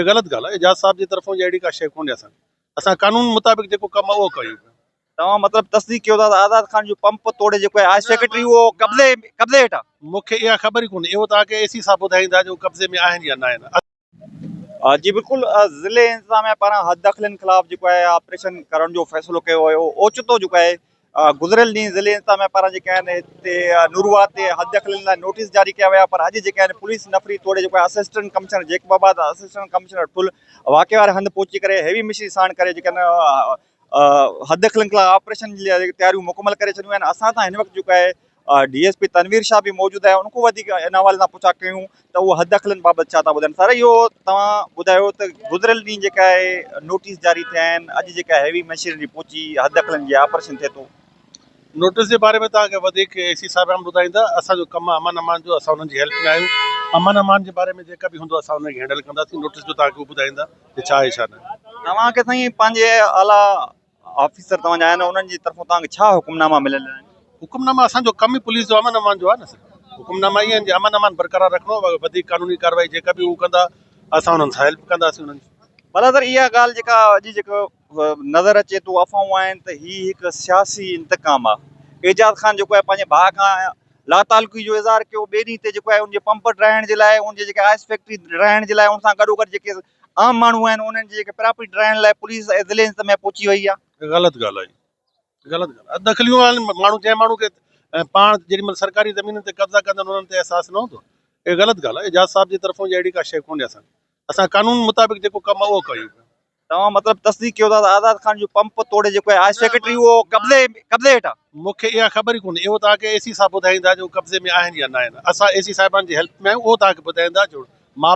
ग़लति ॻाल्हि आहे। एजाज साहब जी तरफ़ों अहिड़ी का शइ कोन्हे। असां कानून मुताबिक़ जेको कमु आहे उहो कयूं पिया। तव्हां मतिलबु तस्दीक कयो था त आज़ाद खान जो पंप तोड़े जेको आहे आज सेक्रेटरी उहो कब्ज़े हेठि आहे? मूंखे इहा ख़बर ई कोन्हे, इहो तव्हांखे एसी साहब ॿुधाईंदा जो कब्ज़े में आहिनि या न आहिनि। जी बिल्कुलु, ज़िले इंतिज़ामिया पारां हद दख़लनि ख़िलाफ़ जेको आहे ऑपरेशन करण जो फ़ैसिलो कयो वियो। ओचितो जेको आहे गुज़िरियल ॾींहुं ज़िले इंतिज़ामिया पारां जेके आहिनि हिते नूरवा ते हद दख़लनि लाइ नोटिस जारी कया विया, पर अॼु जेके आहिनि पुलिस नफ़री तोड़े जेको आहे assistant commissioner Jacobabad assistant commissioner फुल वाक़े वारे हंधि पहुची करे हैवी मशीनरी साण करे जेके आहिनि हद दख़लनि खिलाफ़ ऑपरेशन जी तयारियूं मुकमल करे छॾियूं आहिनि। असां सां हिन वक़्तु जेको आहे DSP तनवीर शाह भी मौजूदु आहे, उनको वधीक इन हवाले सां पुछा कयूं त उहो हद दख़लनि बाबति छा था ॿुधाइनि। सर, इहो तव्हां ॿुधायो त गुज़िरियल ॾींहुं जेका आहे नोटिस जारी थिया आहिनि, अॼु जेका हैवी मशीनरी पहुची हद दख़लनि जी ऑपरेशन थिए थो। नोटिस जे बारे में तव्हांखे वधीक एसी साहब ॿुधाईंदा। असांजो कमु आहे अमन अमान जो, असां उन्हनि जी हेल्प में आहियूं। अमन अमान जे बारे में जेका बि हूंदो असां उनखे हैंडल कंदासीं। नोटिस जो तव्हांखे उहो ॿुधाईंदा कि छा आहे छा न। तव्हांखे साईं पंहिंजे आला ऑफिसर तव्हांजा आहिनि, उन्हनि जी तरफ़ों तव्हांखे छा हुकुमनामा मिलियल आहिनि? हुकुमनामा असांजो कमु ई पुलिस जो अमन अमान जो आहे न सर। हुकुमनामा ई आहिनि जे अमन अमान बरक़रार रखिणो, वधीक कानूनी कार्रवाई जेका बि उहो कंदा असां उन्हनि सां हेल्प कंदासीं उन्हनि जी। भला सर, इहा ॻाल्हि जेका अॼु जेको नज़र अचे थो अफ़वाहूं आहिनि त हीअ हिकु सियासी इंतकाम आहे। एजाज खान जेको आहे पंहिंजे भाउ खां लातालुकी जो इज़हार कयो, ॿिए ॾींहं ते जेको आहे उनजे पंप ड्राइण जे लाइ, उनजे जेके आइस फैक्ट्री ड्राइण जे लाइ उन सां गॾोगॾु जेके आम माण्हू आहिनि उन्हनि जी जेके प्रॉपर्टी ड्राइण लाइ पुलिस ज़िले इंतिज़ामिया पहुची वई आहे। ग़लति ॻाल्हि आहे, ग़लति ॻाल्हि आहे। दख़लियूं वारनि माण्हू जंहिं माण्हू खे पाण जेॾीमहिल सरकारी ज़मीन ते कब्ज़ा कंदा उन्हनि ते एहसासु न हूंदो। इहा ग़लति ॻाल्हि आहे। एजाज साहब जी तरफ़ों अहिड़ी का शइ कोन्हे। असां कानून मुताबिक़ जेको कमु आहे उहो कयूं पिया। तव्हां मतिलबु तस्दीक कयो था त आज़ाद खान जो पंप तोड़े जेको आहे आज सेक्रेटरी उहो कब्ज़े हेठि आहे? मूंखे इहा ख़बर ई कोन्हे, इहो तव्हांखे एसी साहब ॿुधाईंदा जो कब्ज़े में आहिनि या न आहिनि। असां एसी साहिबान जी हेल्प में आहियूं, उहो तव्हांखे ॿुधाईंदा जो